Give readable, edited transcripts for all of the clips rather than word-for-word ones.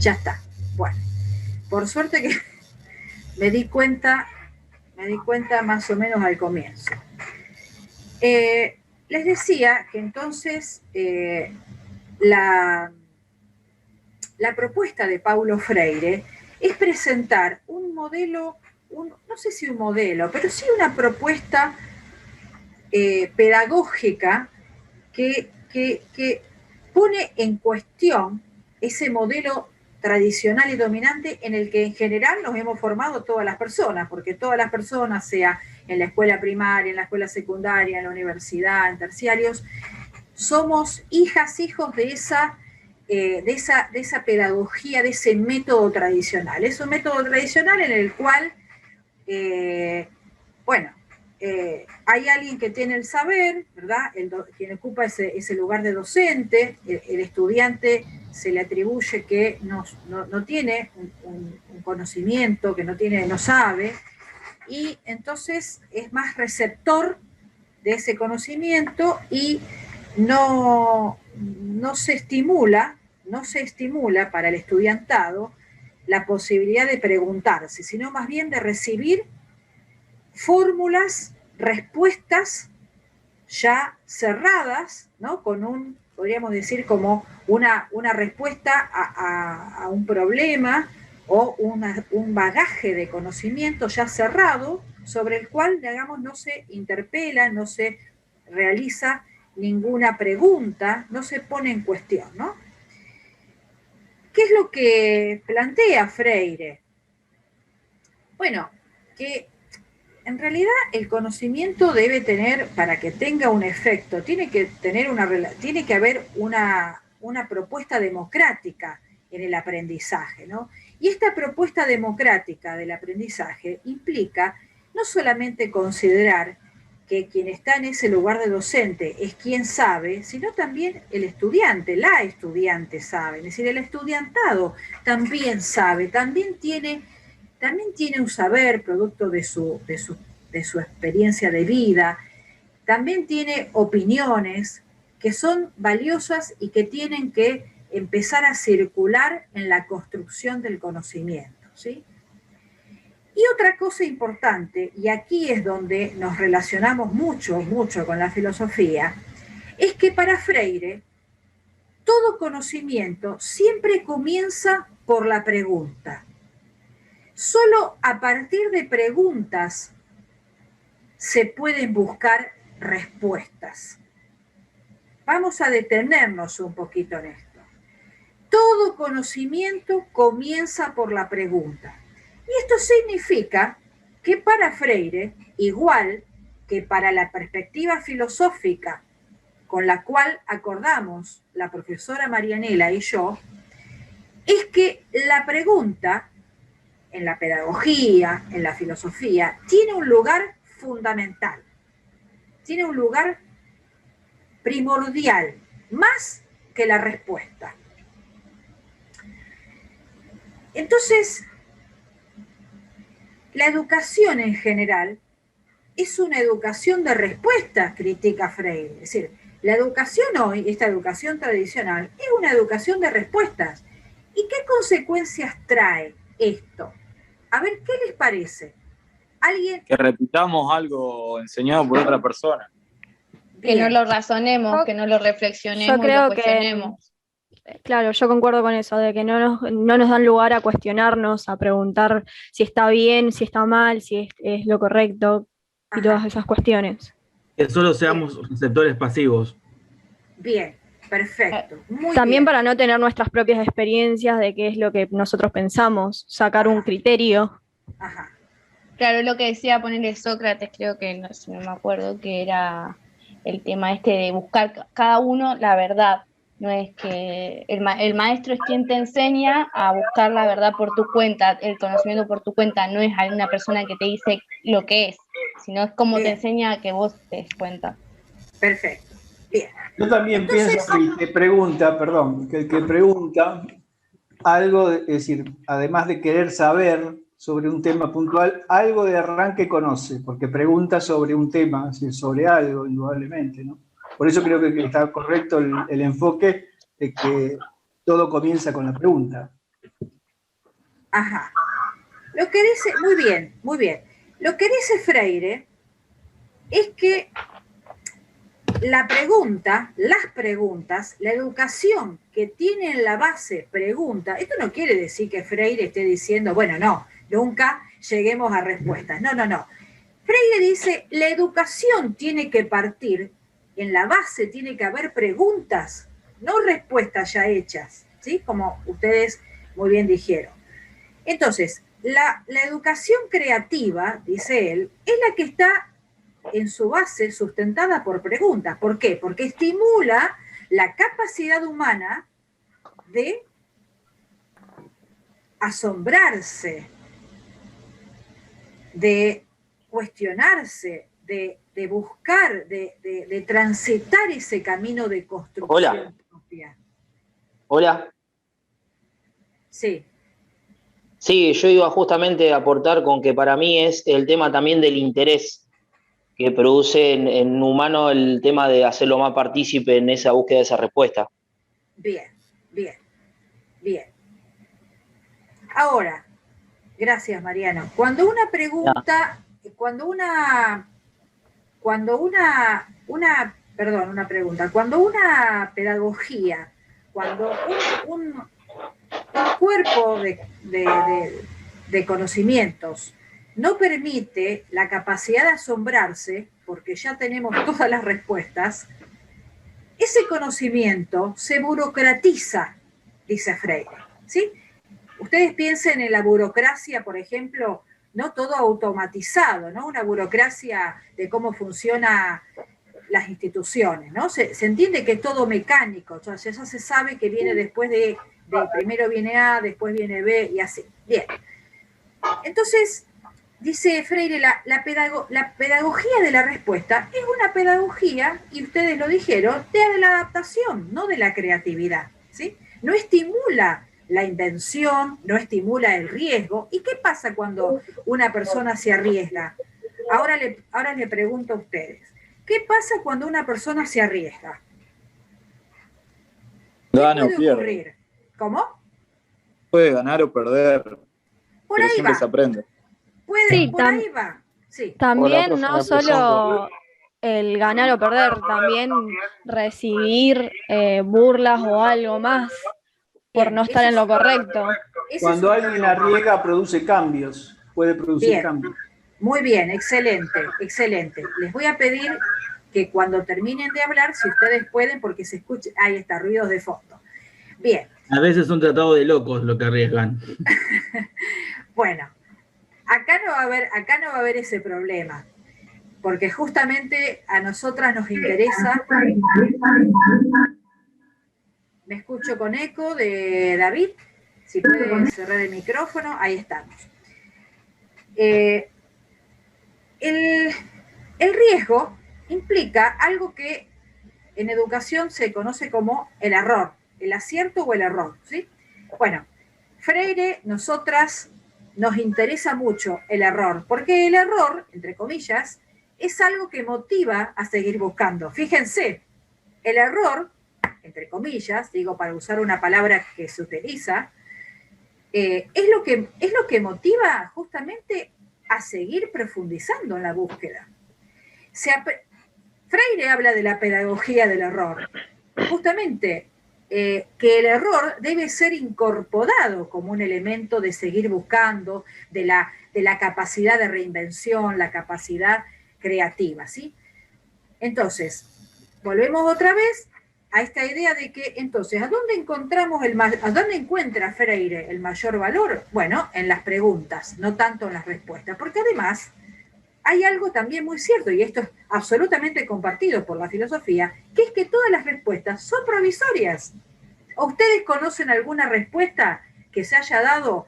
Ya está. Bueno, por suerte que me di cuenta más o menos al comienzo. Les decía que entonces la propuesta de Paulo Freire es presentar un modelo, no sé si un modelo, pero sí una propuesta pedagógica que pone en cuestión ese modelo tradicional y dominante en el que en general nos hemos formado todas las personas, porque todas las personas, sea en la escuela primaria, en la escuela secundaria, en la universidad, en terciarios, somos hijos de esa pedagogía, de ese método tradicional. Es un método tradicional en el cual, hay alguien que tiene el saber, ¿verdad? Quien ocupa ese lugar de docente, el estudiante se le atribuye que no tiene un conocimiento, que no sabe, y entonces es más receptor de ese conocimiento y no se estimula para el estudiantado la posibilidad de preguntarse, sino más bien de recibir fórmulas, respuestas ya cerradas, ¿no? Con podríamos decir, como una respuesta a un problema o un bagaje de conocimiento ya cerrado, sobre el cual, digamos, no se interpela, no se realiza ninguna pregunta, no se pone en cuestión, ¿no? ¿Qué es lo que plantea Freire? Bueno, que en realidad el conocimiento debe tener, para que tenga un efecto, tiene que haber una propuesta democrática en el aprendizaje, ¿no? Y esta propuesta democrática del aprendizaje implica no solamente considerar que quien está en ese lugar de docente es quien sabe, sino también el estudiante, la estudiante sabe, es decir, el estudiantado también sabe, también tiene un saber producto de su experiencia de vida, también tiene opiniones que son valiosas y que tienen que empezar a circular en la construcción del conocimiento, ¿sí? Y otra cosa importante, y aquí es donde nos relacionamos mucho con la filosofía, es que para Freire todo conocimiento siempre comienza por la pregunta. Solo a partir de preguntas se pueden buscar respuestas. Vamos a detenernos un poquito en esto. Todo conocimiento comienza por la pregunta. Y esto significa que para Freire, igual que para la perspectiva filosófica con la cual acordamos la profesora Marianela y yo, es que la pregunta en la pedagogía, en la filosofía, tiene un lugar fundamental, tiene un lugar primordial, más que la respuesta. Entonces, la educación en general es una educación de respuestas, critica Freire. Es decir, la educación hoy, esta educación tradicional, es una educación de respuestas. ¿Y qué consecuencias trae esto? A ver, ¿qué les parece? ¿Alguien? Que repitamos algo enseñado por otra persona. Bien. Que no lo razonemos, que no lo reflexionemos, yo creo y lo cuestionemos. Claro, yo concuerdo con eso, de que no nos dan lugar a cuestionarnos, a preguntar si está bien, si está mal, si es lo correcto, y todas esas cuestiones. Que solo seamos receptores pasivos. Bien, perfecto. Muy También bien. para no tener nuestras propias experiencias de qué es lo que nosotros pensamos, sacar un criterio. Ajá. Claro, lo que decía ponerle Sócrates, creo que no me acuerdo, que era el tema de buscar cada uno la verdad. No es que el maestro es quien te enseña a buscar la verdad por tu cuenta, el conocimiento por tu cuenta, no es alguna persona que te dice lo que es, sino es como te enseña a que vos te des cuenta. Perfecto. Bien. Yo también pienso que te pregunta, perdón, que el que pregunta algo, es decir, además de querer saber sobre un tema puntual, algo de arranque conoce, porque pregunta sobre un tema, es decir, sobre algo, indudablemente, ¿no? Por eso creo que está correcto el enfoque de que todo comienza con la pregunta. Ajá. Lo que dice, muy bien, muy bien. Lo que dice Freire es que las preguntas, la educación que tiene en la base pregunta, esto no quiere decir que Freire esté diciendo, bueno, no, nunca lleguemos a respuestas. No, no, no. Freire dice, la educación tiene que partir, en la base tiene que haber preguntas, no respuestas ya hechas, ¿sí? Como ustedes muy bien dijeron. Entonces, la educación creativa, dice él, es la que está en su base sustentada por preguntas. ¿Por qué? Porque estimula la capacidad humana de asombrarse, de cuestionarse, de buscar, de transitar ese camino de construcción propia. Hola. Sí. Sí, yo iba justamente a aportar con que para mí es el tema también del interés que produce en un humano el tema de hacerlo más partícipe en esa búsqueda de esa respuesta. Bien, bien, bien. Ahora, gracias Mariano. Cuando una pregunta, cuando una pedagogía, cuando un cuerpo de conocimientos no permite la capacidad de asombrarse, porque ya tenemos todas las respuestas, ese conocimiento se burocratiza, dice Freire, ¿sí? Ustedes piensen en la burocracia, por ejemplo, no todo automatizado, ¿no? Una burocracia de cómo funcionan las instituciones, ¿no? Se entiende que es todo mecánico, entonces ya se sabe que viene después de primero viene A, después viene B y así. Bien. Entonces, dice Freire, la pedagogía de la respuesta es una pedagogía, y ustedes lo dijeron, de la adaptación, no de la creatividad, ¿sí? No estimula la invención, no estimula el riesgo. ¿Y qué pasa cuando una persona se arriesga? Ahora le pregunto a ustedes, ¿qué pasa cuando una persona se arriesga? Gana o ¿Qué puede pierde. ocurrir? ¿Cómo? Puede ganar o perder, Por pero ahí siempre va. se aprende. Sí, Por ahí va. Sí. también profe, no me solo el ganar o perder, también recibir burlas o algo más por Bien, no estar en lo correcto. Cuando alguien arriesga, produce cambios, puede producir bien, cambios. muy bien, excelente, excelente. Les voy a pedir que cuando terminen de hablar, si ustedes pueden, porque se escucha, ahí está, ruidos de fondo. Bien. A veces son tratados de locos lo que arriesgan. Bueno, acá no va a haber ese problema, porque justamente a nosotras nos interesa. Me escucho con eco de David, si puede cerrar el micrófono, ahí estamos. El riesgo implica algo que en educación se conoce como el error, el acierto o el error, ¿sí? Bueno, Freire, nosotras nos interesa mucho el error, porque el error, entre comillas, es algo que motiva a seguir buscando. Fíjense, el error, entre comillas, digo para usar una palabra que se utiliza, es lo que motiva justamente a seguir profundizando en la búsqueda. Freire habla de la pedagogía del error. Justamente que el error debe ser incorporado como un elemento de seguir buscando, de la capacidad de reinvención, la capacidad creativa, ¿sí? Entonces, volvemos otra vez a esta idea de que, entonces, ¿a dónde encuentra Freire el mayor valor? Bueno, en las preguntas, no tanto en las respuestas, porque además hay algo también muy cierto, y esto es absolutamente compartido por la filosofía, que es que todas las respuestas son provisorias. ¿Ustedes conocen alguna respuesta que se haya dado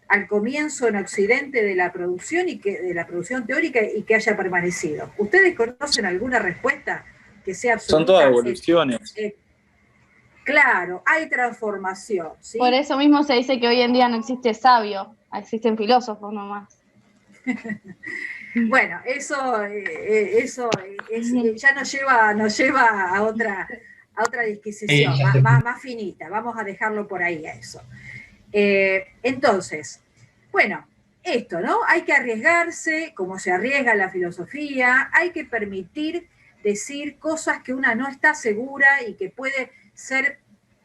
al comienzo en Occidente de la producción de la producción teórica y que haya permanecido? ¿Ustedes conocen alguna respuesta que sea absoluta? Son todas evoluciones. Claro, hay transformación, ¿sí? Por eso mismo se dice que hoy en día no existe sabio, existen filósofos nomás. Bueno, eso ya nos lleva a otra disquisición, más finita. Vamos a dejarlo por ahí a eso. Entonces, bueno, esto, ¿no? Hay que arriesgarse, como se arriesga la filosofía, hay que permitir decir cosas que una no está segura y que puede ser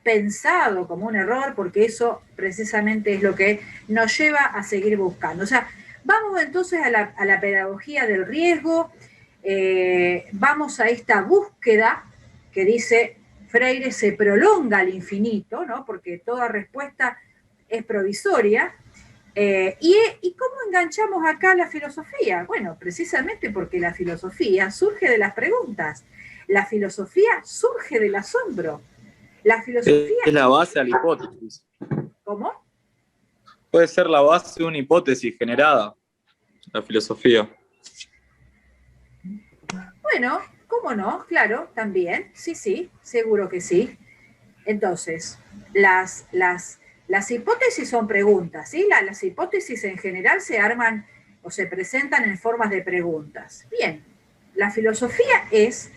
pensado como un error, porque eso precisamente es lo que nos lleva a seguir buscando. O sea, vamos entonces a la pedagogía del riesgo, vamos a esta búsqueda que dice Freire se prolonga al infinito, ¿no? Porque toda respuesta es provisoria. ¿Y cómo enganchamos acá la filosofía? Bueno, precisamente porque la filosofía surge de las preguntas. La filosofía surge del asombro. La filosofía... Es la base de la hipótesis. ¿Cómo? Puede ser la base de una hipótesis generada, la filosofía. Bueno, ¿cómo no? Claro, también. Sí, seguro que sí. Entonces, las hipótesis son preguntas, ¿sí? Las hipótesis en general se arman o se presentan en formas de preguntas. Bien, la filosofía es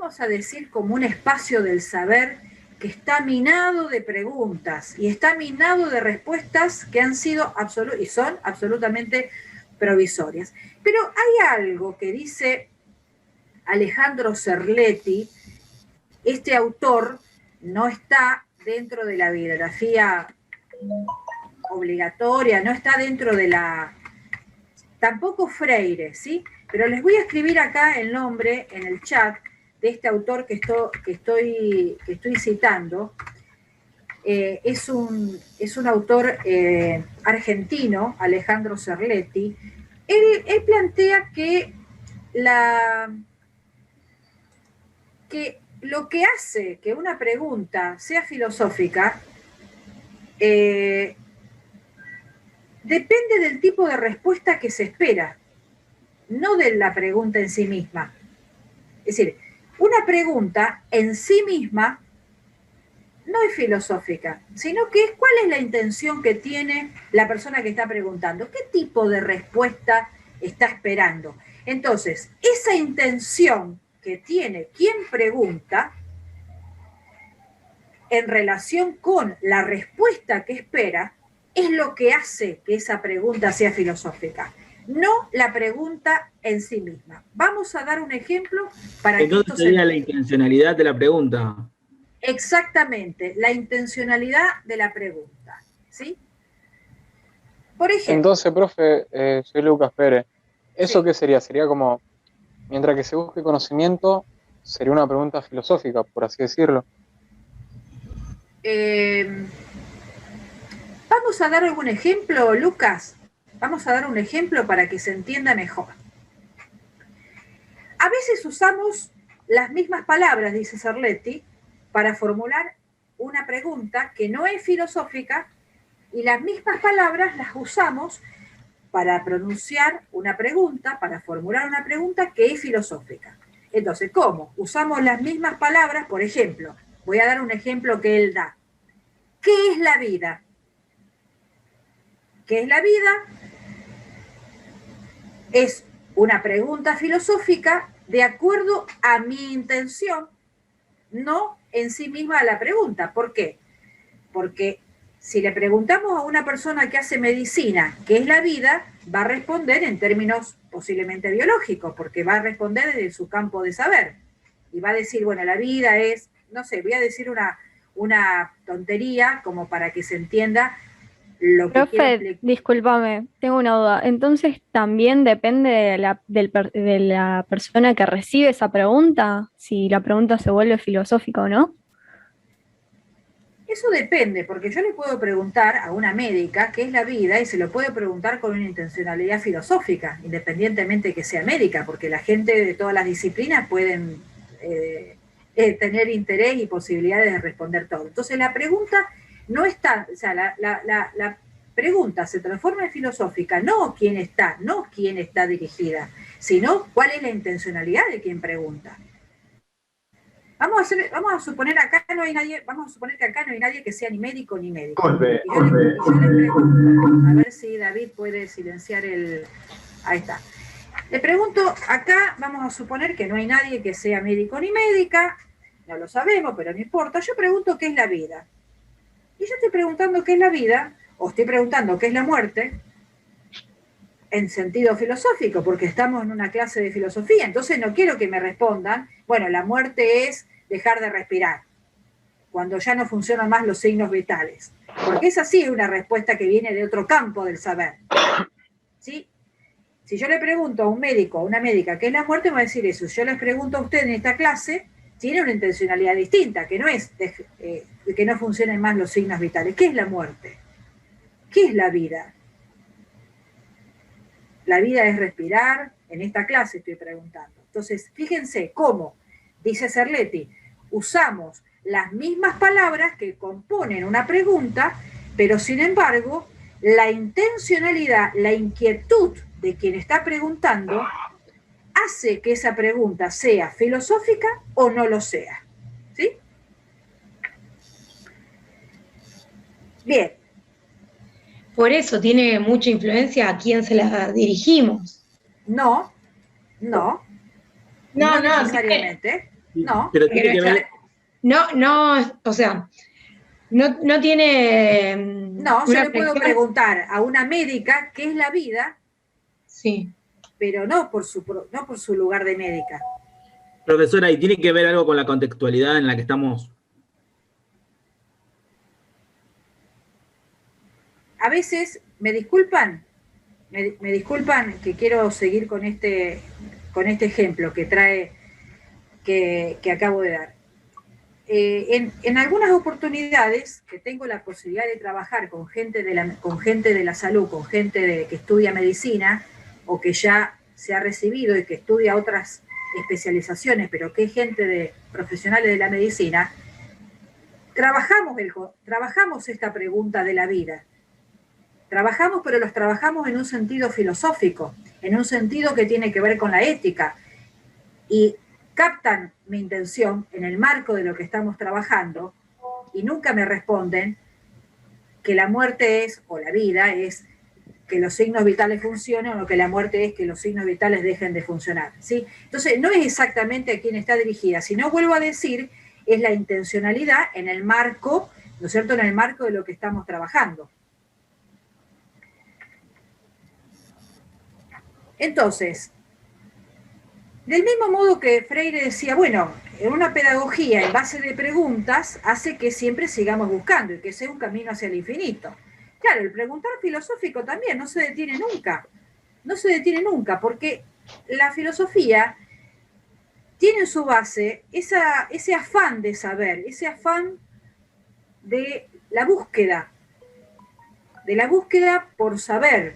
vamos a decir, como un espacio del saber que está minado de preguntas y está minado de respuestas que han sido y son absolutamente provisorias. Pero hay algo que dice Alejandro Cerletti, este autor no está dentro de la bibliografía obligatoria, no está dentro de tampoco Freire, ¿sí? Pero les voy a escribir acá el nombre en el chat de este autor que estoy citando. Es un autor argentino, Alejandro Cerletti. Él plantea que lo que hace que una pregunta sea filosófica depende del tipo de respuesta que se espera, no de la pregunta en sí misma. Es decir, una pregunta en sí misma no es filosófica, sino que es cuál es la intención que tiene la persona que está preguntando, qué tipo de respuesta está esperando. Entonces, esa intención que tiene quien pregunta en relación con la respuesta que espera es lo que hace que esa pregunta sea filosófica, no la pregunta en sí misma. Vamos a dar un ejemplo para Entonces que esto sería la intencionalidad de la pregunta. Exactamente, la intencionalidad de la pregunta, ¿sí? Por ejemplo... Entonces, profe, soy Lucas Pérez. ¿Eso sí. qué sería? Sería como, mientras que se busque conocimiento, sería una pregunta filosófica, por así decirlo. Vamos a dar algún ejemplo, Lucas. Vamos a dar un ejemplo para que se entienda mejor. A veces usamos las mismas palabras, dice Cerletti, para formular una pregunta que no es filosófica, y las mismas palabras las usamos para pronunciar una pregunta, para formular una pregunta que es filosófica. Entonces, ¿cómo? Usamos las mismas palabras, por ejemplo, voy a dar un ejemplo que él da. ¿Qué es la vida? ¿Qué es la vida? Es una pregunta filosófica de acuerdo a mi intención, no en sí misma a la pregunta. ¿Por qué? Porque si le preguntamos a una persona que hace medicina qué es la vida, va a responder en términos posiblemente biológicos, porque va a responder desde su campo de saber. Y va a decir, bueno, la vida es, no sé, voy a decir una tontería como para que se entienda lo que quiero explicar. Profe, discúlpame, tengo una duda. Entonces, ¿también depende de la persona que recibe esa pregunta, si la pregunta se vuelve filosófica o no? Eso depende, porque yo le puedo preguntar a una médica qué es la vida y se lo puedo preguntar con una intencionalidad filosófica, independientemente de que sea médica, porque la gente de todas las disciplinas pueden tener interés y posibilidades de responder todo. Entonces la pregunta no está, o sea, la pregunta se transforma en filosófica, no quién está dirigida, sino cuál es la intencionalidad de quien pregunta. Vamos a suponer acá no hay nadie, vamos a suponer que acá no hay nadie que sea ni médico ni médico. Y yo le pregunto, a ver si David puede silenciar ahí está. Le pregunto, acá vamos a suponer que no hay nadie que sea médico ni médica, no lo sabemos, pero no importa, yo pregunto qué es la vida. Y yo estoy preguntando qué es la vida, o estoy preguntando qué es la muerte, en sentido filosófico, porque estamos en una clase de filosofía, entonces no quiero que me respondan, bueno, la muerte es dejar de respirar, cuando ya no funcionan más los signos vitales, porque esa sí es una respuesta que viene de otro campo del saber, ¿sí? Si yo le pregunto a un médico, a una médica, ¿qué es la muerte? Me va a decir eso. Si yo les pregunto a usted en esta clase, tiene una intencionalidad distinta, que no es que no funcionen más los signos vitales. ¿Qué es la muerte? ¿Qué es la vida? La vida es respirar, en esta clase estoy preguntando. Entonces, fíjense cómo, dice Cerletti, usamos las mismas palabras que componen una pregunta, pero sin embargo, la intencionalidad, la inquietud de quien está preguntando, hace que esa pregunta sea filosófica o no lo sea. ¿Sí? Bien. Por eso tiene mucha influencia a quién se la dirigimos. No necesariamente. No. Pero tiene que ver. No, o sea, no tiene. No, yo le puedo preguntar a una médica qué es la vida. Sí. Pero no por su lugar de médica. Profesora, ¿y tiene que ver algo con la contextualidad en la que estamos? A veces, me disculpan que quiero seguir con este ejemplo que acabo de dar. En algunas oportunidades que tengo la posibilidad de trabajar con gente de la salud, con gente que estudia medicina, o que ya se ha recibido y que estudia otras especializaciones, pero que es gente de profesionales de la medicina, trabajamos esta pregunta de la vida. Trabajamos, pero los trabajamos en un sentido filosófico, en un sentido que tiene que ver con la ética, y captan mi intención en el marco de lo que estamos trabajando, y nunca me responden que la muerte es, o la vida es, que los signos vitales funcionen, o que la muerte es que los signos vitales dejen de funcionar, ¿sí? Entonces, no es exactamente a quién está dirigida, sino, vuelvo a decir, es la intencionalidad en el marco, ¿no es cierto?, en el marco de lo que estamos trabajando. Entonces, del mismo modo que Freire decía, bueno, en una pedagogía en base de preguntas hace que siempre sigamos buscando y que sea un camino hacia el infinito. Claro, el preguntar filosófico también no se detiene nunca, porque la filosofía tiene en su base ese afán de saber, ese afán de la búsqueda por saber.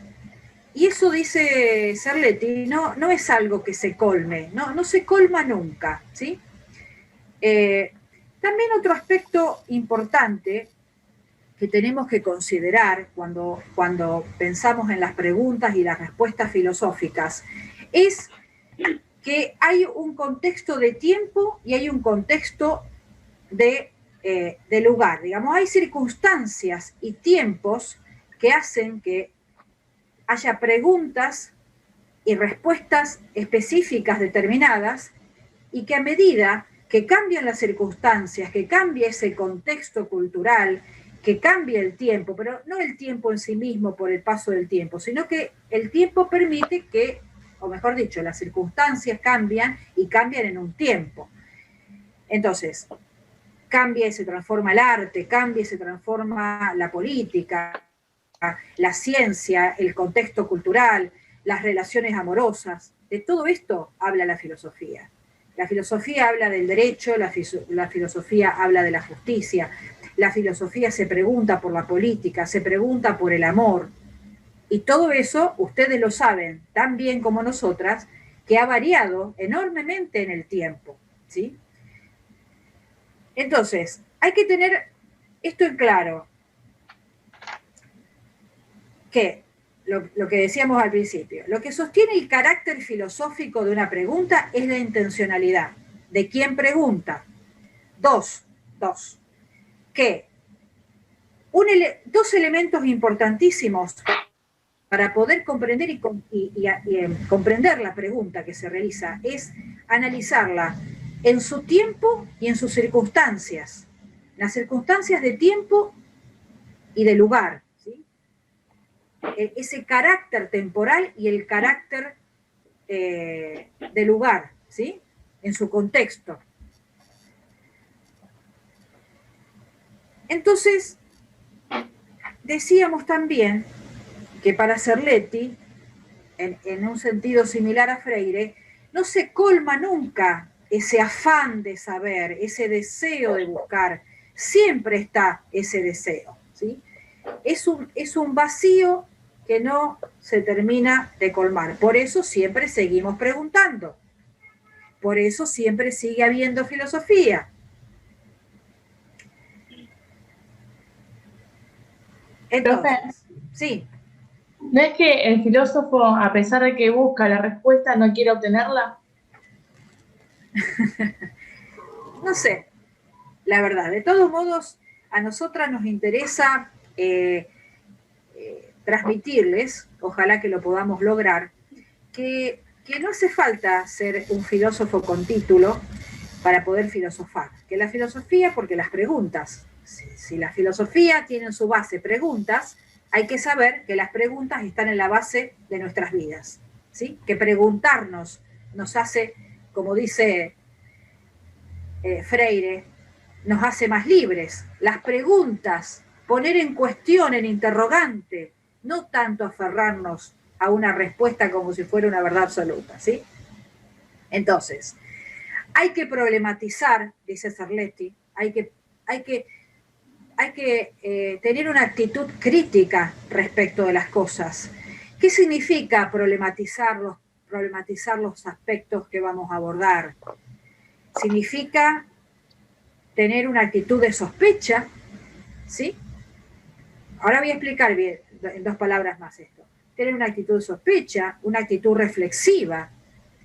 Y eso, dice Cerletti, no es algo que se colme, no se colma nunca, ¿sí? También otro aspecto importante que tenemos que considerar cuando pensamos en las preguntas y las respuestas filosóficas es que hay un contexto de tiempo y hay un contexto de lugar. Digamos, hay circunstancias y tiempos que hacen que haya preguntas y respuestas específicas determinadas, y que a medida que cambian las circunstancias, que cambie ese contexto cultural, que cambie el tiempo, pero no el tiempo en sí mismo por el paso del tiempo, sino que el tiempo permite que, o mejor dicho, las circunstancias cambian y cambian en un tiempo. Entonces, cambia y se transforma el arte, cambia y se transforma la política, la ciencia, el contexto cultural, las relaciones amorosas. De todo esto habla la filosofía. La filosofía habla del derecho, la filosofía habla de la justicia, la filosofía se pregunta por la política, se pregunta por el amor. Y todo eso, ustedes lo saben tan bien como nosotras, que ha variado enormemente en el tiempo, ¿sí? Entonces, hay que tener esto en claro, que lo que decíamos al principio, lo que sostiene el carácter filosófico de una pregunta es la intencionalidad de quien pregunta. Dos, que dos elementos importantísimos para poder comprender y comprender la pregunta que se realiza es analizarla en su tiempo y en sus circunstancias. Las circunstancias de tiempo y de lugar, ¿sí? Ese carácter temporal y el carácter de lugar, ¿sí? En su contexto. Entonces, decíamos también que para Cerletti, en un sentido similar a Freire, no se colma nunca ese afán de saber, ese deseo de buscar, siempre está ese deseo, ¿sí? Es un vacío que no se termina de colmar. Por eso siempre seguimos preguntando. Por eso siempre sigue habiendo filosofía. Entonces, sí. ¿No es que el filósofo, a pesar de que busca la respuesta, no quiere obtenerla? No sé, la verdad. De todos modos, a nosotras nos interesa transmitirles, ojalá que lo podamos lograr, que no hace falta ser un filósofo con título para poder filosofar. Que la filosofía, porque las preguntas, si la filosofía tiene en su base preguntas, hay que saber que las preguntas están en la base de nuestras vidas, ¿sí? Que preguntarnos nos hace, como dice Freire, nos hace más libres. Las preguntas, poner en cuestión, en interrogante, no tanto aferrarnos a una respuesta como si fuera una verdad absoluta, ¿sí? Entonces, hay que problematizar, dice Cerletti, hay que tener una actitud crítica respecto de las cosas. ¿Qué significa problematizar los aspectos que vamos a abordar? Significa tener una actitud de sospecha, ¿sí? Ahora voy a explicar bien, en 2 palabras más esto. Tener una actitud de sospecha, una actitud reflexiva,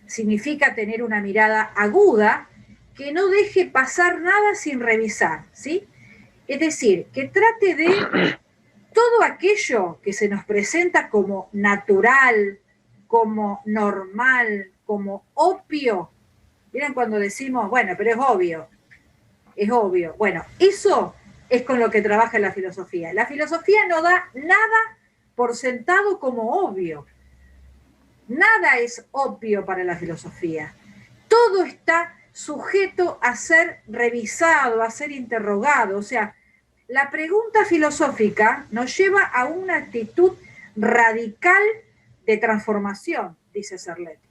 significa tener una mirada aguda que no deje pasar nada sin revisar, ¿sí? Es decir, que trate de todo aquello que se nos presenta como natural, como normal, como obvio. Miren cuando decimos, bueno, pero es obvio. Bueno, eso es con lo que trabaja la filosofía. La filosofía no da nada por sentado como obvio. Nada es obvio para la filosofía. Todo está sujeto a ser revisado, a ser interrogado. O sea, la pregunta filosófica nos lleva a una actitud radical de transformación, dice Cerletti.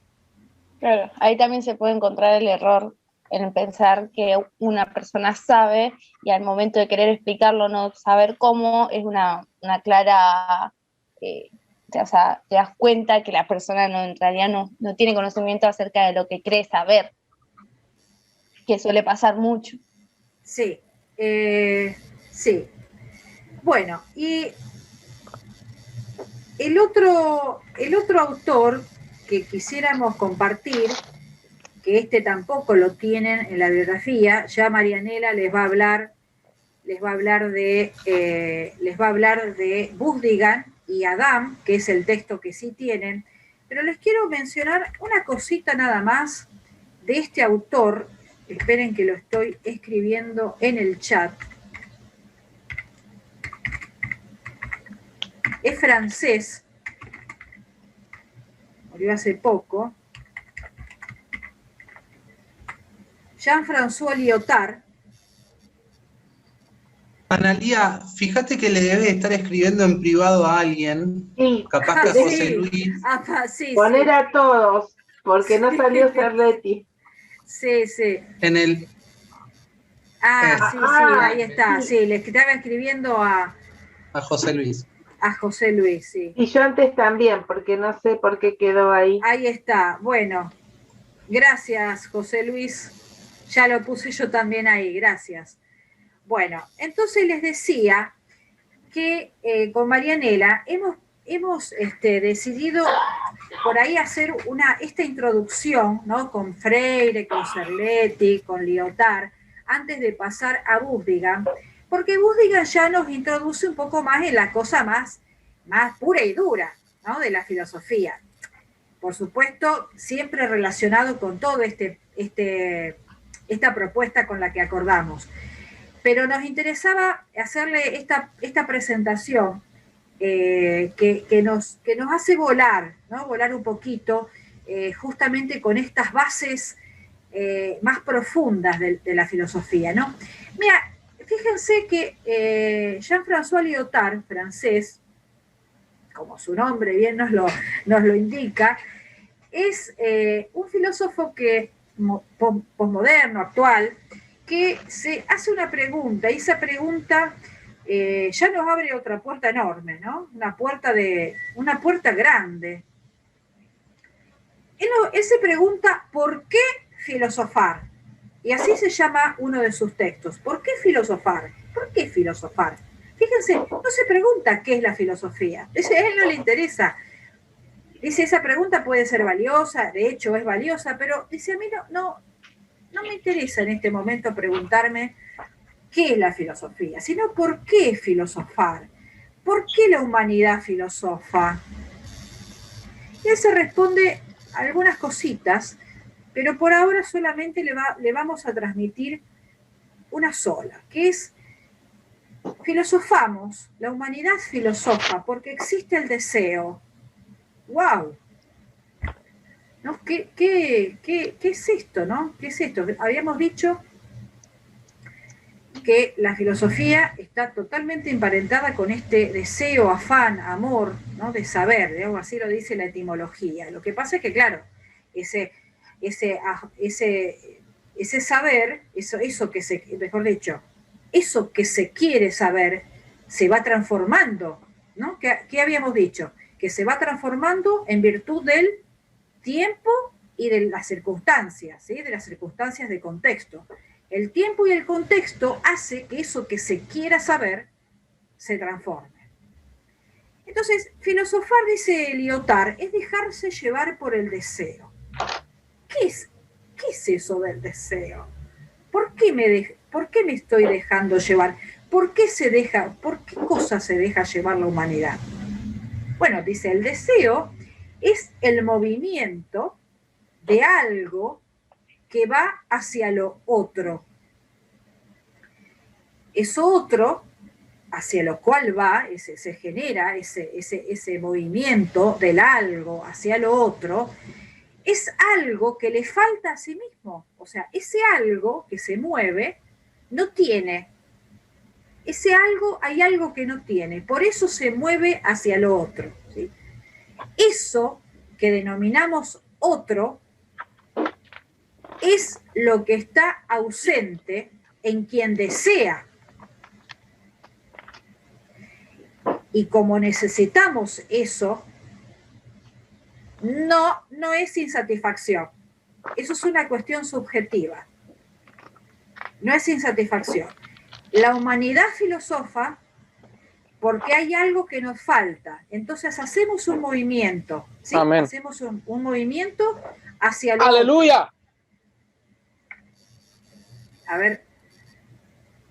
Claro, ahí también se puede encontrar el error en pensar que una persona sabe y al momento de querer explicarlo, no saber cómo, es una clara... o sea, te das cuenta que la persona en realidad no tiene conocimiento acerca de lo que cree saber, que suele pasar mucho. Sí, sí. Bueno, y el otro autor que quisiéramos compartir, que tampoco lo tienen en la biografía, ya Marianela les va a hablar de Busdigan y Adam, que es el texto que sí tienen, pero les quiero mencionar una cosita nada más de este autor. Esperen que lo estoy escribiendo en el chat. Es francés, murió hace poco. Jean-François Lyotard. Analía, fíjate que le debe estar escribiendo en privado a alguien, sí, capaz que a José Luis. Sí, poner sí. a todos, porque no salió Cerletti. Sí, sí. En el... sí, ahí está. Sí, le estaba escribiendo a José Luis. A José Luis, sí. Y yo antes también, porque no sé por qué quedó ahí. Ahí está. Bueno, gracias, José Luis. Ya lo puse yo también ahí, gracias. Bueno, entonces les decía que con Marianela hemos decidido por ahí hacer esta introducción, ¿no? Con Freire, con Cerletti, con Lyotard, antes de pasar a Busdigan, porque Busdigan ya nos introduce un poco más en la cosa más pura y dura, ¿no? De la filosofía. Por supuesto, siempre relacionado con todo este esta propuesta con la que acordamos. Pero nos interesaba hacerle esta presentación que nos hace volar, ¿no? Volar un poquito, justamente con estas bases más profundas de la filosofía, ¿no? Mira, fíjense que Jean-François Lyotard, francés, como su nombre bien nos lo indica, es un filósofo posmoderno, actual, que se hace una pregunta, y esa pregunta ya nos abre otra puerta enorme, ¿no? Una puerta grande. Él se pregunta, ¿por qué filosofar? Y así se llama uno de sus textos. ¿Por qué filosofar? ¿Por qué filosofar? Fíjense, no se pregunta qué es la filosofía. A él no le interesa. Dice, esa pregunta puede ser valiosa, de hecho es valiosa, pero dice, a mí no me interesa en este momento preguntarme qué es la filosofía, sino por qué filosofar. ¿Por qué la humanidad filosofa? Y él se responde algunas cositas, pero por ahora solamente le vamos a transmitir una sola, que es, filosofamos, la humanidad filosofa porque existe el deseo. ¡Wow! ¿No? ¿Qué es esto, no? ¿Qué es esto? Habíamos dicho que la filosofía está totalmente emparentada con este deseo, afán, amor, ¿no? De saber, digamos, así lo dice la etimología. Lo que pasa es que, claro, ese saber, eso que se quiere saber, se va transformando, ¿no? ¿Qué habíamos dicho? Que se va transformando en virtud del tiempo y de las circunstancias, ¿sí? De las circunstancias de contexto. El tiempo y el contexto hace que eso que se quiera saber se transforme. Entonces, filosofar, dice Lyotard, es dejarse llevar por el deseo. ¿Qué es eso del deseo? ¿Por qué me estoy dejando llevar? ¿Por qué cosa se deja llevar la humanidad? Bueno, dice, el deseo es el movimiento de algo que va hacia lo otro. Eso otro, hacia lo cual va, se genera ese movimiento del algo hacia lo otro, es algo que le falta a sí mismo. O sea, ese algo que se mueve no tiene. Ese algo, hay algo que no tiene. Por eso se mueve hacia lo otro, ¿sí? Eso que denominamos otro es lo que está ausente en quien desea. Y como necesitamos eso, no es insatisfacción. Eso es una cuestión subjetiva. No es insatisfacción. La humanidad filosofa porque hay algo que nos falta. Entonces hacemos un movimiento, ¿sí? Amén. Hacemos un movimiento hacia lo ¡Aleluya! otro. A ver,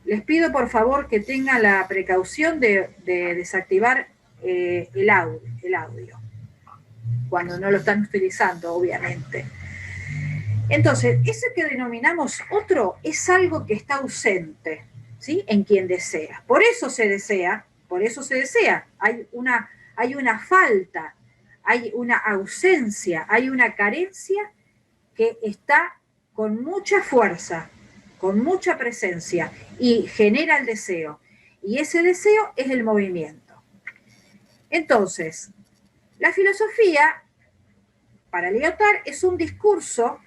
les pido por favor que tengan la precaución de desactivar el audio, cuando no lo están utilizando, obviamente. Entonces, eso que denominamos otro es algo que está ausente, ¿sí? En quien desea. Por eso se desea. Hay una falta, hay una ausencia, hay una carencia que está con mucha fuerza, con mucha presencia y genera el deseo. Y ese deseo es el movimiento. Entonces, la filosofía, para Lyotard, es un discurso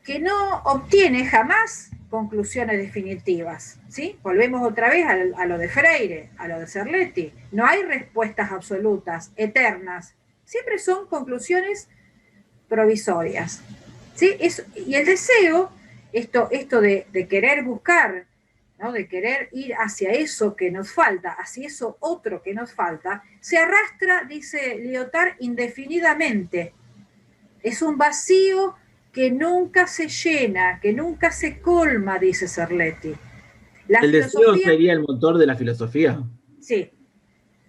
que no obtiene jamás conclusiones definitivas, ¿sí? Volvemos otra vez a lo de Freire, a lo de Cerletti. No hay respuestas absolutas, eternas. Siempre son conclusiones provisorias, ¿sí? Y el deseo, esto de querer buscar, ¿no? De querer ir hacia eso que nos falta, hacia eso otro que nos falta, se arrastra, dice Lyotard, indefinidamente. Es un vacío que nunca se llena, que nunca se colma, dice Cerletti. ¿El deseo sería el motor de la filosofía? Sí,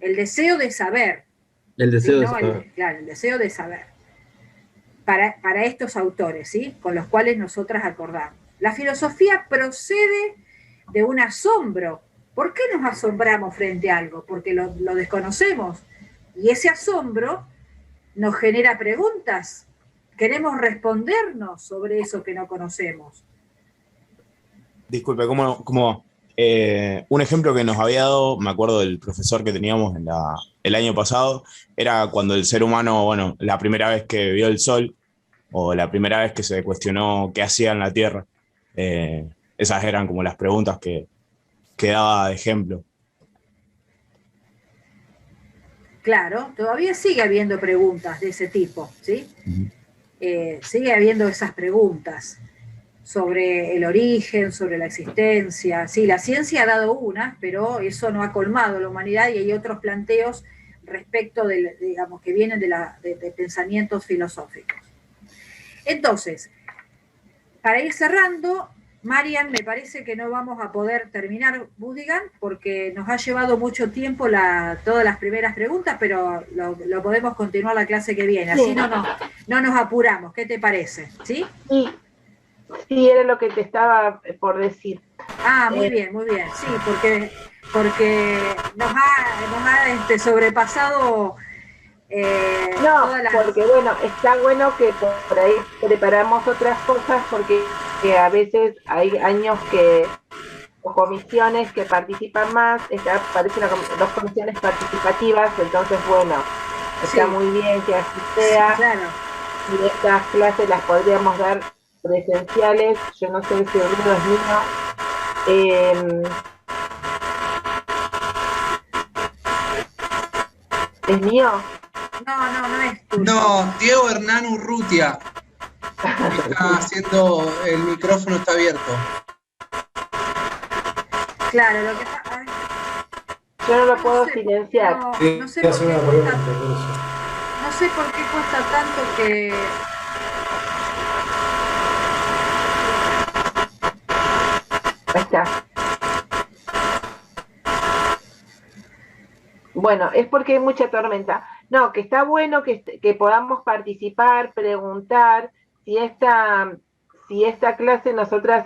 el deseo de saber. El deseo de saber. Claro, el deseo de saber. Para estos autores, ¿sí? Con los cuales nosotras acordamos. La filosofía procede de un asombro. ¿Por qué nos asombramos frente a algo? Porque lo desconocemos. Y ese asombro nos genera preguntas. Queremos respondernos sobre eso que no conocemos. Disculpe, un ejemplo que nos había dado, me acuerdo del profesor que teníamos el año pasado, era cuando el ser humano, bueno, la primera vez que vio el sol, o la primera vez que se cuestionó qué hacía en la Tierra. Esas eran como las preguntas que daba de ejemplo. Claro, todavía sigue habiendo preguntas de ese tipo, ¿sí? Sigue habiendo esas preguntas sobre el origen, sobre la existencia. Sí, la ciencia ha dado una, pero eso no ha colmado la humanidad y hay otros planteos respecto digamos, que vienen de pensamientos filosóficos. Entonces, para ir cerrando, Marian, me parece que no vamos a poder terminar Budigan porque nos ha llevado mucho tiempo todas las primeras preguntas, pero lo podemos continuar la clase que viene, así no nos apuramos. ¿Qué te parece? ¿Sí? Sí, era lo que te estaba por decir. Ah, muy bien, sí, porque nos ha sobrepasado porque bueno, está bueno que por ahí preparamos otras cosas porque a veces hay años o comisiones que participan más, aparecen dos comisiones participativas, entonces bueno, está muy bien que así sea. Sí, claro. Y estas clases las podríamos dar presenciales, yo no sé si el ruido es mío. ¿Es mío? No es tuyo. No, Diego Hernán Urrutia. Está haciendo, el micrófono está abierto. Claro, lo que pasa. Yo no lo puedo silenciar. No sé por qué cuesta tanto que. Ahí está. Bueno, es porque hay mucha tormenta. No, que está bueno que podamos participar, preguntar. Si esta clase,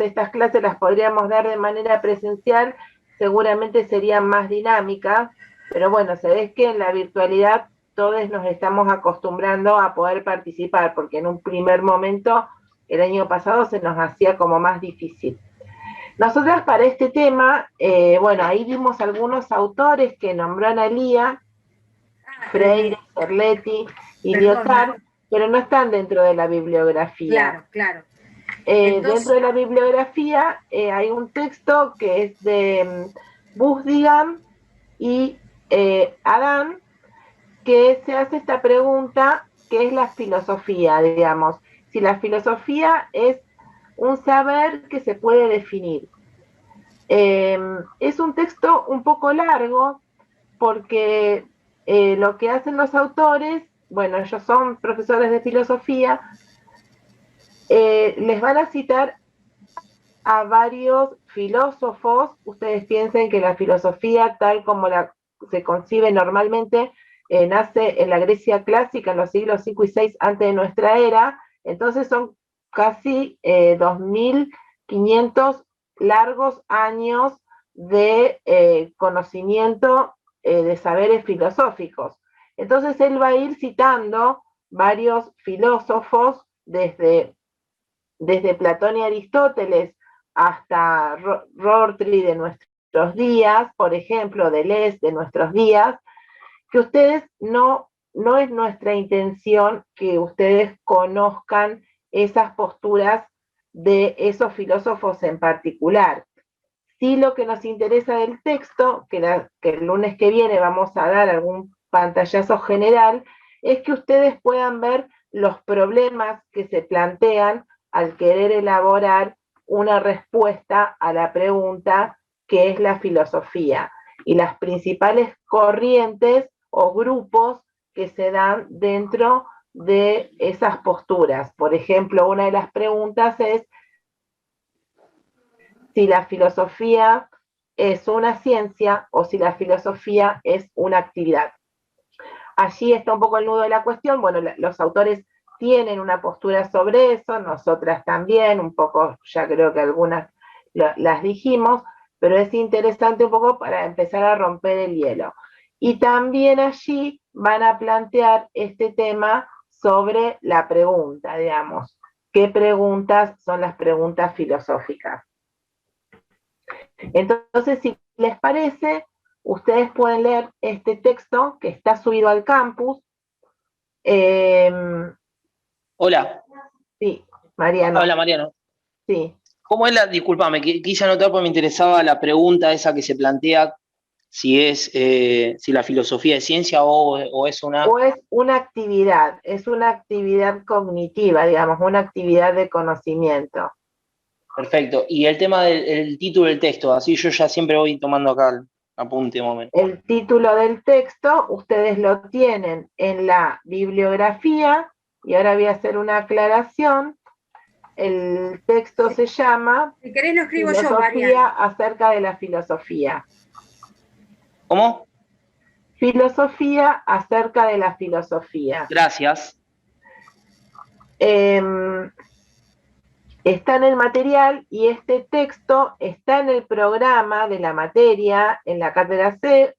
estas clases las podríamos dar de manera presencial, seguramente serían más dinámicas. Pero bueno, se ve que en la virtualidad todos nos estamos acostumbrando a poder participar, porque en un primer momento, el año pasado, se nos hacía como más difícil. Nosotras para este tema, bueno, ahí vimos algunos autores que nombró Analía, Freire, Cerletti y Lyotard, pero no están dentro de la bibliografía. Claro. Dentro de la bibliografía hay un texto que es de Budigan y Adán, que se hace esta pregunta, ¿qué es la filosofía? Digamos, si la filosofía es un saber que se puede definir. Es un texto un poco largo porque lo que hacen los autores, bueno, ellos son profesores de filosofía, les van a citar a varios filósofos. Ustedes piensen que la filosofía, tal como se concibe normalmente, nace en la Grecia clásica en los siglos 5 y 6 antes de nuestra era, entonces son casi 2500 largos años de conocimiento de saberes filosóficos. Entonces él va a ir citando varios filósofos desde Platón y Aristóteles hasta Rorty de nuestros días, por ejemplo, Deleuze de nuestros días, que ustedes no es nuestra intención que ustedes conozcan esas posturas de esos filósofos en particular. Sí, lo que nos interesa del texto, que el lunes que viene vamos a dar algún pantallazo general, es que ustedes puedan ver los problemas que se plantean al querer elaborar una respuesta a la pregunta ¿qué es la filosofía? Y las principales corrientes o grupos que se dan dentro de esas posturas. Por ejemplo, una de las preguntas es si la filosofía es una ciencia o si la filosofía es una actividad. Allí está un poco el nudo de la cuestión. Bueno, los autores tienen una postura sobre eso, nosotras también, un poco, ya creo que algunas las dijimos, pero es interesante un poco para empezar a romper el hielo. Y también allí van a plantear este tema sobre la pregunta, digamos. ¿Qué preguntas son las preguntas filosóficas? Entonces, si les parece, ustedes pueden leer este texto que está subido al campus. Hola. Sí, Mariano. Hola, Mariano. Sí. ¿Cómo es la, disculpame, quise anotar porque me interesaba la pregunta esa que se plantea, si es, si la filosofía es ciencia o es una... O es una actividad cognitiva, digamos, una actividad de conocimiento. Perfecto. Y el tema del título del texto, así yo ya siempre voy tomando acá el apunte un momento. El título del texto, ustedes lo tienen en la bibliografía, y ahora voy a hacer una aclaración. El texto se llama Si querés lo escribo Filosofía yo, Mariano. acerca de la filosofía. ¿Cómo? Filosofía acerca de la filosofía. Gracias. Está en el material y este texto está en el programa de la materia en la cátedra C,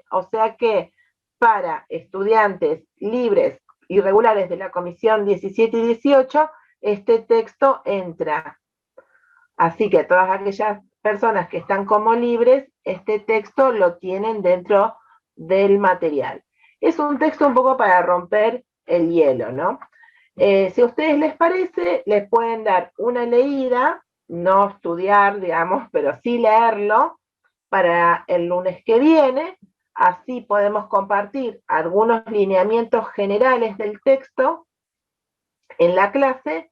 o sea que para estudiantes libres y regulares de la comisión 17 y 18, este texto entra. Así que todas aquellas personas que están como libres, este texto lo tienen dentro del material. Es un texto un poco para romper el hielo, ¿no? Si a ustedes les parece, les pueden dar una leída, no estudiar, digamos, pero sí leerlo para el lunes que viene. Así podemos compartir algunos lineamientos generales del texto en la clase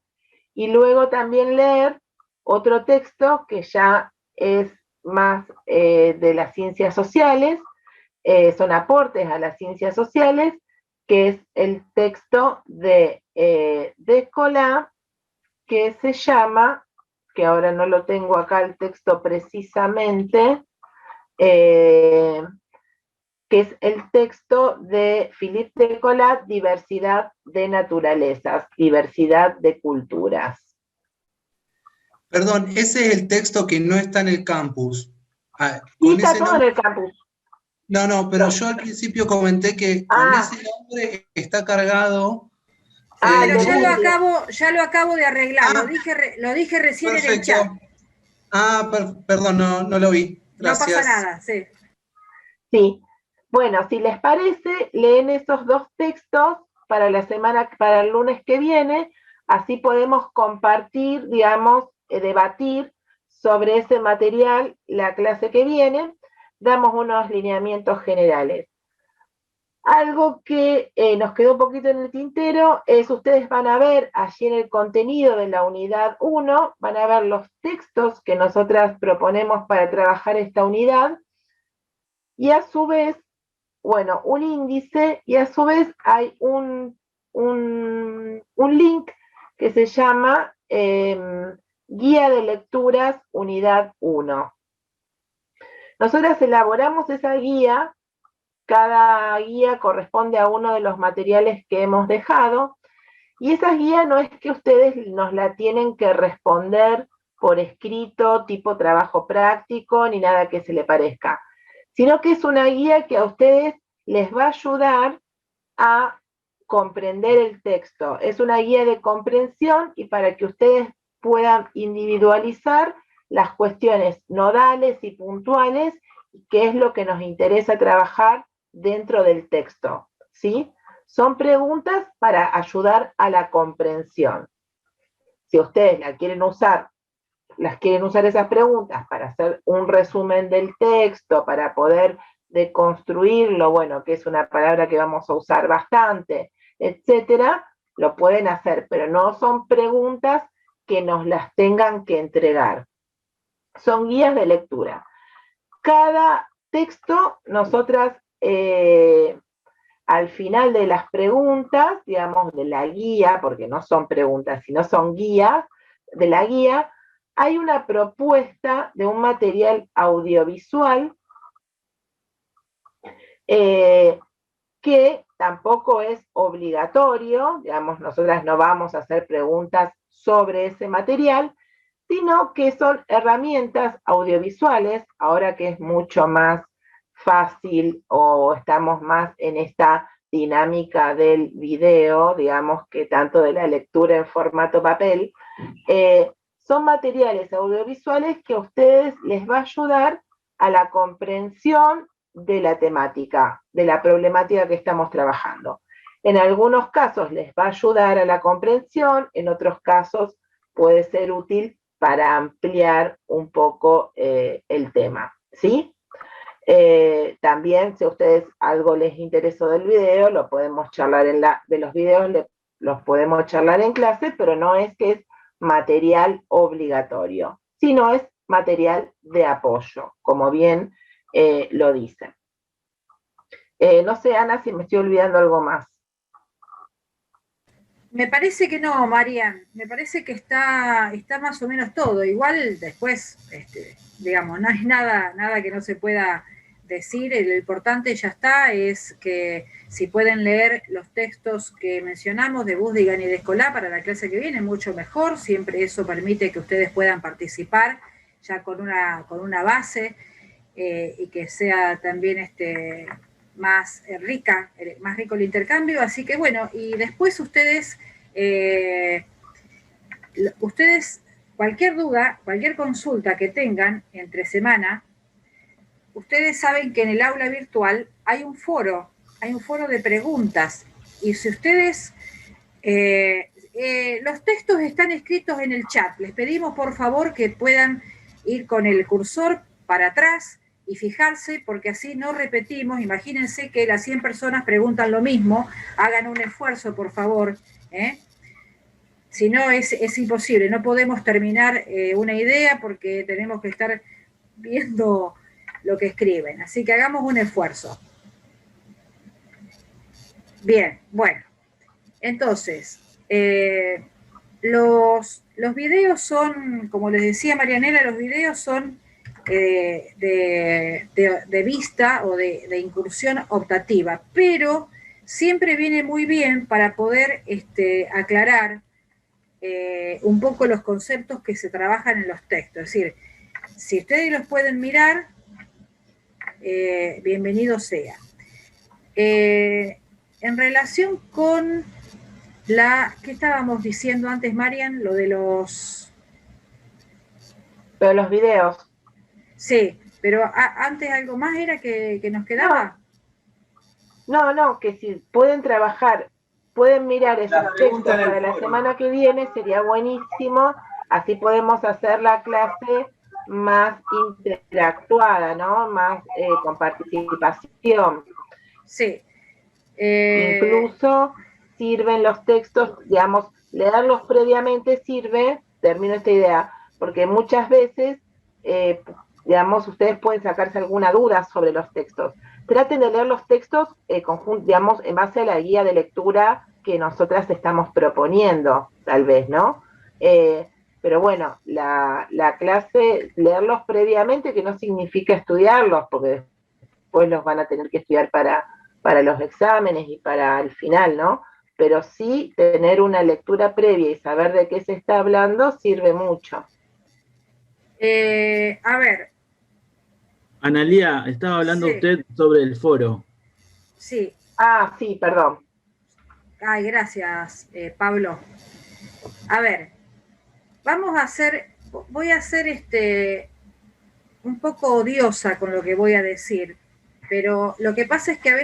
y luego también leer otro texto que ya es más de las ciencias sociales, son aportes a las ciencias sociales, que es el texto de Descola, que se llama, que ahora no lo tengo acá el texto precisamente, que es el texto de Philippe Descola, Diversidad de Naturalezas, Diversidad de Culturas. Perdón, ese es el texto que no está en el campus. Sí, está todo en el campus. No, pero yo al principio comenté que con ese nombre está cargado. Pero ya lo acabo de arreglar, lo dije recién en el chat. Perdón, no lo vi. Gracias. No pasa nada, sí. Sí. Bueno, si les parece, leen esos dos textos para el lunes que viene, así podemos compartir, digamos, debatir sobre ese material la clase que viene, damos unos lineamientos generales. Algo que nos quedó un poquito en el tintero es, ustedes van a ver allí en el contenido de la unidad 1, van a ver los textos que nosotras proponemos para trabajar esta unidad, y a su vez, bueno, un índice, y a su vez hay un link que se llama Guía de Lecturas Unidad 1. Nosotras elaboramos esa guía, cada guía corresponde a uno de los materiales que hemos dejado, y esa guía no es que ustedes nos la tienen que responder por escrito, tipo trabajo práctico, ni nada que se le parezca, sino que es una guía que a ustedes les va a ayudar a comprender el texto. Es una guía de comprensión y para que ustedes puedan individualizar las cuestiones nodales y puntuales, que es lo que nos interesa trabajar dentro del texto, ¿sí? Son preguntas para ayudar a la comprensión. Si ustedes las quieren usar esas preguntas para hacer un resumen del texto, para poder deconstruirlo, bueno, que es una palabra que vamos a usar bastante, etcétera, lo pueden hacer, pero no son preguntas que nos las tengan que entregar. Son guías de lectura. Cada texto, nosotras al final de las preguntas, digamos, de la guía, porque no son preguntas, sino son guías, de la guía, hay una propuesta de un material audiovisual que tampoco es obligatorio, digamos, nosotras no vamos a hacer preguntas sobre ese material, sino que son herramientas audiovisuales, ahora que es mucho más fácil o estamos más en esta dinámica del video, digamos, que tanto de la lectura en formato papel, son materiales audiovisuales que a ustedes les va a ayudar a la comprensión de la temática, de la problemática que estamos trabajando. En algunos casos les va a ayudar a la comprensión, en otros casos puede ser útil para ampliar un poco el tema, ¿sí? También, si a ustedes algo les interesó del video, lo podemos charlar de los videos, los podemos charlar en clase, pero no es que es material obligatorio, sino es material de apoyo, como bien lo dicen. No sé, Ana, si me estoy olvidando algo más. Me parece que no, Marian, me parece que está más o menos todo. Igual después, digamos, no hay nada que no se pueda decir. Lo importante ya está, es que si pueden leer los textos que mencionamos de Busdigan y de Escolá para la clase que viene, mucho mejor. Siempre eso permite que ustedes puedan participar ya con una base y que sea también más rico el intercambio. Así que bueno, y después ustedes, cualquier duda, cualquier consulta que tengan entre semana, ustedes saben que en el aula virtual hay un foro de preguntas, y si ustedes, los textos están escritos en el chat, les pedimos por favor que puedan ir con el cursor para atrás y fijarse, porque así no repetimos. Imagínense que las 100 personas preguntan lo mismo, hagan un esfuerzo, por favor, si no es imposible, no podemos terminar una idea porque tenemos que estar viendo lo que escriben, así que hagamos un esfuerzo. Bien, bueno, entonces, los videos son, como les decía Marianela, los videos son de vista o de incursión optativa, pero siempre viene muy bien para poder aclarar un poco los conceptos que se trabajan en los textos. Es decir, si ustedes los pueden mirar, bienvenido sea. En relación con ¿qué estábamos diciendo antes, Marian? Lo de los videos. Sí, pero antes algo más era que nos quedaba. No, que si pueden trabajar, pueden mirar esos textos para la semana que viene, sería buenísimo, así podemos hacer la clase más interactuada, ¿no? Más con participación. Sí. Incluso sirven los textos, digamos, leerlos previamente sirve, termino esta idea, porque muchas veces, digamos, ustedes pueden sacarse alguna duda sobre los textos. Traten de leer los textos, digamos, en base a la guía de lectura que nosotras estamos proponiendo, tal vez, ¿no? Pero bueno, la clase, leerlos previamente, que no significa estudiarlos, porque después los van a tener que estudiar para los exámenes y para el final, ¿no? Pero sí tener una lectura previa y saber de qué se está hablando sirve mucho. A ver. Analía, estaba hablando usted sobre el foro. Sí. Ah, sí, perdón. Ay, gracias, Pablo. A ver, voy a ser un poco odiosa con lo que voy a decir, pero lo que pasa es que a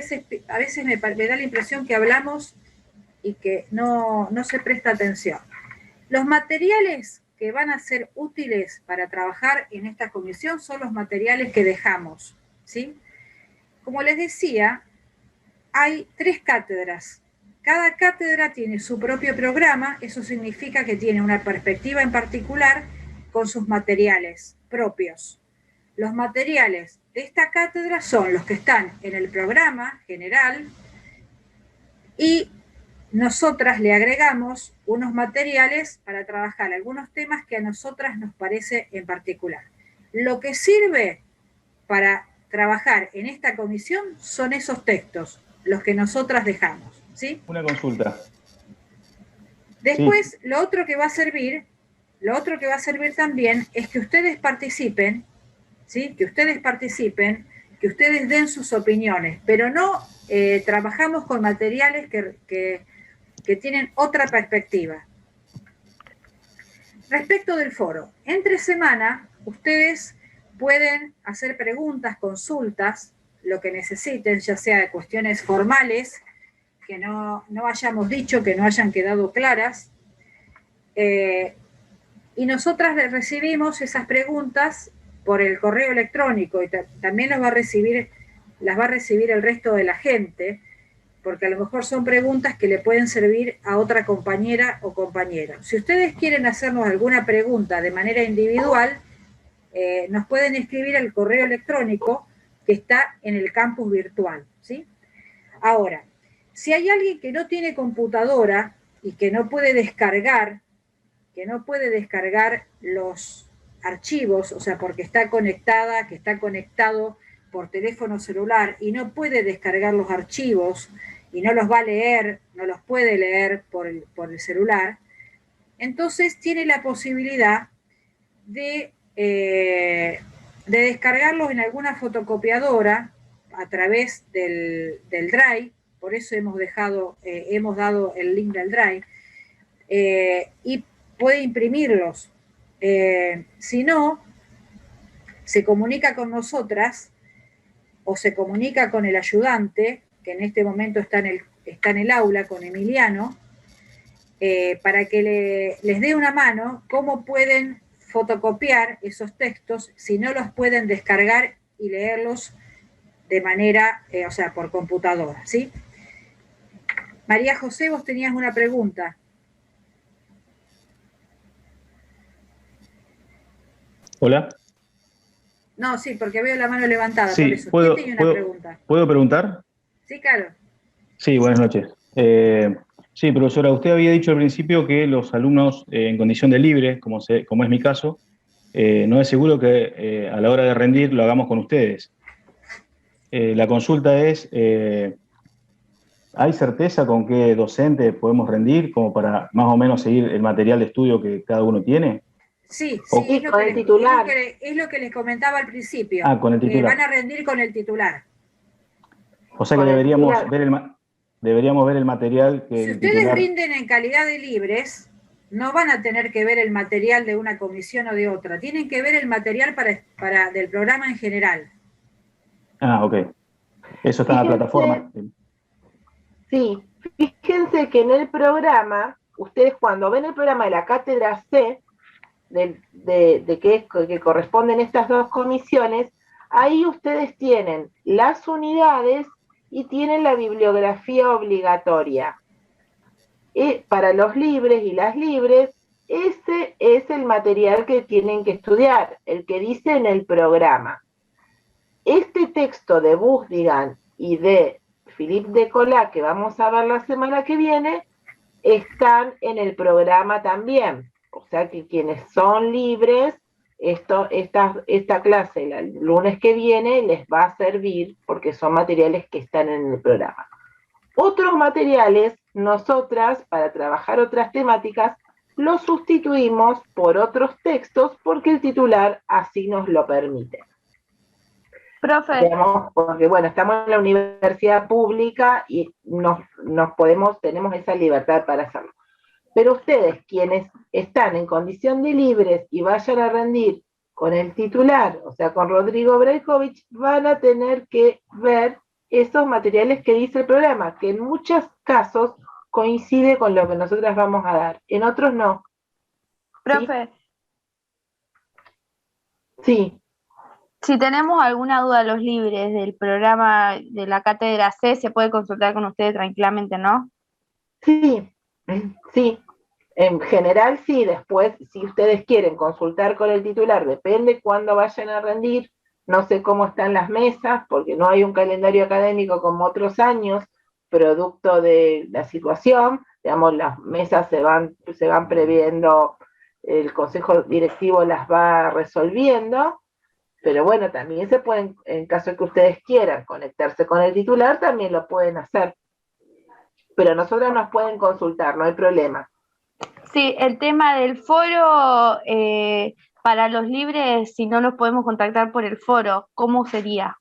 veces me da la impresión que hablamos y que no se presta atención. Los materiales que van a ser útiles para trabajar en esta comisión son los materiales que dejamos, ¿sí? Como les decía, hay 3 cátedras. Cada cátedra tiene su propio programa, eso significa que tiene una perspectiva en particular con sus materiales propios. Los materiales de esta cátedra son los que están en el programa general y nosotras le agregamos unos materiales para trabajar algunos temas que a nosotras nos parece en particular. Lo que sirve para trabajar en esta comisión son esos textos, los que nosotras dejamos, ¿sí? Una consulta. Después, Sí. lo otro que va a servir también es que ustedes participen, ¿sí? Que ustedes den sus opiniones, pero no trabajamos con materiales que tienen otra perspectiva. Respecto del foro, entre semana ustedes pueden hacer preguntas, consultas, lo que necesiten, ya sea de cuestiones formales, que no hayamos dicho, que no hayan quedado claras, y nosotras recibimos esas preguntas por el correo electrónico, y también las va a recibir el resto de la gente, porque a lo mejor son preguntas que le pueden servir a otra compañera o compañero. Si ustedes quieren hacernos alguna pregunta de manera individual, nos pueden escribir al correo electrónico que está en el campus virtual, ¿sí? Ahora, si hay alguien que no tiene computadora y que no puede descargar los archivos, o sea, porque está conectado por teléfono celular y no puede descargar los archivos y no los va a leer, no los puede leer por el celular, entonces tiene la posibilidad de descargarlos en alguna fotocopiadora a través del Drive, por eso hemos dado el link del Drive, y puede imprimirlos. Si no, se comunica con nosotras o se comunica con el ayudante, que en este momento está en el aula con Emiliano, para que les dé una mano cómo pueden fotocopiar esos textos si no los pueden descargar y leerlos de manera, o sea, por computadora, ¿sí? María José, vos tenías una pregunta. Hola. No, sí, porque veo la mano levantada, Sí, por eso. ¿Quién tenía una pregunta? ¿Puedo preguntar? Sí, claro. Sí, buenas noches. Sí, profesora, usted había dicho al principio que los alumnos en condición de libre, como es mi caso, no es seguro que a la hora de rendir lo hagamos con ustedes. La consulta es, ¿hay certeza con qué docente podemos rendir como para más o menos seguir el material de estudio que cada uno tiene? Sí, sí, con el titular. Es lo que les comentaba al principio. Con el titular. Van a rendir con el titular. O sea que deberíamos ver el material que Si el ustedes titular... rinden en calidad de libres, no van a tener que ver el material de una comisión o de otra. Tienen que ver el material del programa en general. Ok. Eso está en la plataforma. Sí, fíjense que en el programa, ustedes cuando ven el programa de la cátedra C, que corresponden estas dos comisiones, ahí ustedes tienen las unidades y tienen la bibliografía obligatoria. Para los libres y las libres, ese es el material que tienen que estudiar, el que dice en el programa. Este texto de Busdigan y de Philippe Decola, que vamos a ver la semana que viene, están en el programa también. O sea que quienes son libres, esta clase el lunes que viene les va a servir porque son materiales que están en el programa. Otros materiales, nosotras, para trabajar otras temáticas, los sustituimos por otros textos porque el titular así nos lo permite. Profe. Digamos, porque bueno, estamos en la universidad pública y tenemos esa libertad para hacerlo. Pero ustedes, quienes están en condición de libres y vayan a rendir con el titular, o sea, con Rodrigo Brajkovic, van a tener que ver esos materiales que dice el programa, que en muchos casos coincide con lo que nosotras vamos a dar, en otros no. Profe. Sí. Si tenemos alguna duda los libres del programa de la cátedra C, se puede consultar con ustedes tranquilamente, ¿no? Sí, sí. En general sí, después si ustedes quieren consultar con el titular, depende cuándo vayan a rendir, no sé cómo están las mesas, porque no hay un calendario académico como otros años, producto de la situación, digamos, las mesas se van previendo, el consejo directivo las va resolviendo, Pero bueno, también se pueden, en caso de que ustedes quieran conectarse con el titular, también lo pueden hacer. Pero nosotros nos pueden consultar, no hay problema. Sí, el tema del foro, para los libres, si no los podemos contactar por el foro, ¿cómo sería?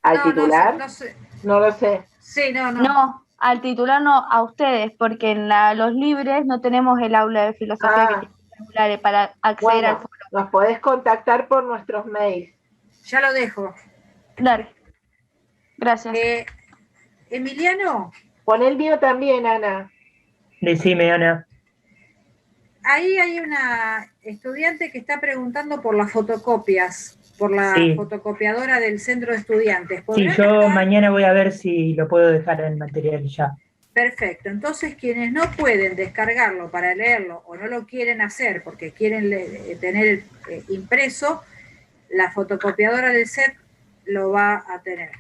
¿Al titular? No sé. No lo sé. Sí, no. No, al titular no, a ustedes, porque en los libres no tenemos el aula de filosofía que tiene regulares para acceder al foro. Nos podés contactar por nuestros mails. Ya lo dejo. Dale. Gracias. Emiliano. Pon el mío también, Ana. Decime, Ana. Ahí hay una estudiante que está preguntando por las fotocopias, por la fotocopiadora del centro de estudiantes. Sí, yo mañana voy a ver si lo puedo dejar en el material ya. Perfecto, entonces quienes no pueden descargarlo para leerlo o no lo quieren hacer porque quieren tener impreso, la fotocopiadora del set lo va a tener.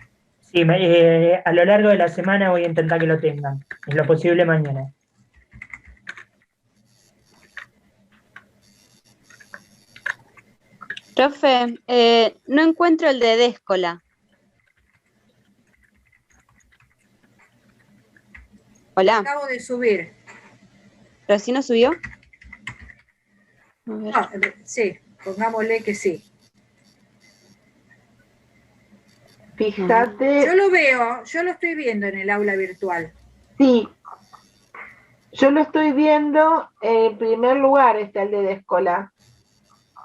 Sí, a lo largo de la semana voy a intentar que lo tengan, en lo posible mañana. Profe, no encuentro el de Déscola. Hola. Acabo de subir. ¿Pero sí no subió? No, sí, pongámosle que sí. Fíjate. Yo lo veo, yo lo estoy viendo en el aula virtual. Sí. Yo lo estoy viendo, en primer lugar está el de Déscola.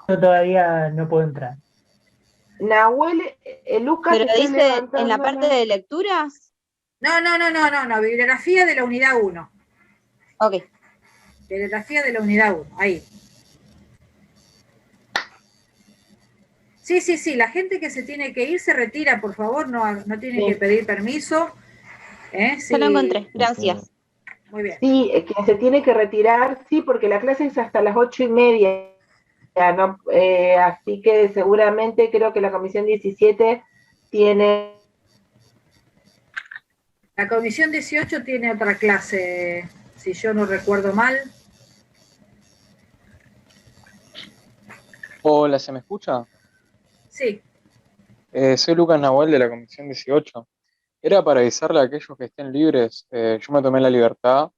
Yo todavía no puedo entrar. Nahuel, Lucas. ¿Pero dice en la parte de lecturas? No, bibliografía de la unidad 1. Ok. Bibliografía de la unidad 1, ahí. Sí, la gente que se tiene que ir se retira, por favor, no tiene que pedir permiso. Sí. Ya lo encontré, gracias. Muy bien. Sí, que se tiene que retirar, sí, porque la clase es hasta las 8:30. ¿No? Así que seguramente creo que la comisión 17 tiene... La comisión 18 tiene otra clase, si yo no recuerdo mal. Hola, ¿se me escucha? Sí. Soy Lucas Nahuel de la comisión 18. Era para avisarle a aquellos que estén libres. Yo me tomé la libertad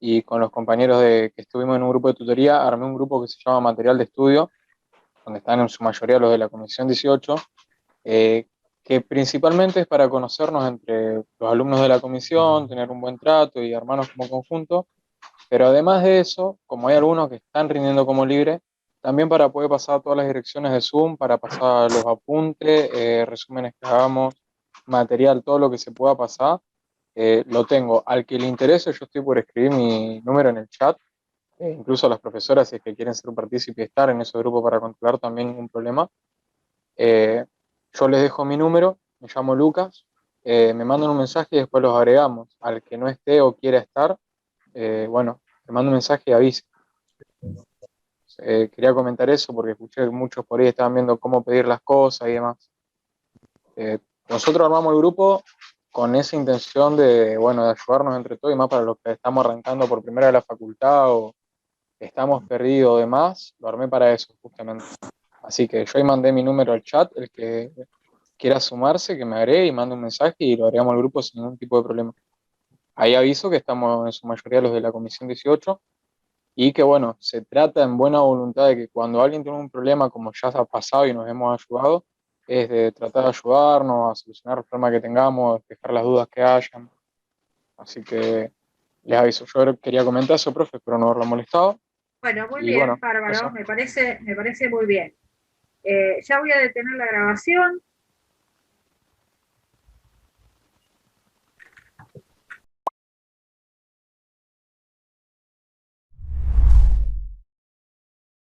y con los compañeros que estuvimos en un grupo de tutoría, armé un grupo que se llama Material de Estudio, donde están en su mayoría los de la Comisión 18, que principalmente es para conocernos entre los alumnos de la comisión, tener un buen trato y armarnos como conjunto, pero además de eso, como hay algunos que están rindiendo como libre, también para poder pasar todas las direcciones de Zoom, para pasar los apuntes, resúmenes que hagamos, material, todo lo que se pueda pasar, lo tengo. Al que le interese, yo estoy por escribir mi número en el chat, incluso a las profesoras, si es que quieren ser partícipes y estar en ese grupo para controlar, también ningún problema. Yo les dejo mi número, me llamo Lucas, me mandan un mensaje y después los agregamos. Al que no esté o quiera estar, bueno, me mando un mensaje y avise. Quería comentar eso porque escuché que muchos por ahí estaban viendo cómo pedir las cosas y demás. Nosotros armamos el grupo con esa intención de, bueno, de ayudarnos entre todos y más para los que estamos arrancando por primera vez la facultad o estamos perdidos o demás, lo armé para eso justamente. Así que yo ahí mandé mi número al chat, el que quiera sumarse, que me agregue y mande un mensaje y lo agregamos al grupo sin ningún tipo de problema. Ahí aviso que estamos en su mayoría los de la comisión 18 y que bueno, se trata en buena voluntad de que cuando alguien tiene un problema como ya se ha pasado y nos hemos ayudado, es de tratar de ayudarnos a solucionar el problema que tengamos, despejar las dudas que hayan. Así que les aviso, yo quería comentar eso, profe, pero no haberlo molestado. Bueno, muy Y bien, bueno, bárbaro, eso. me parece muy bien. Ya voy a detener la grabación.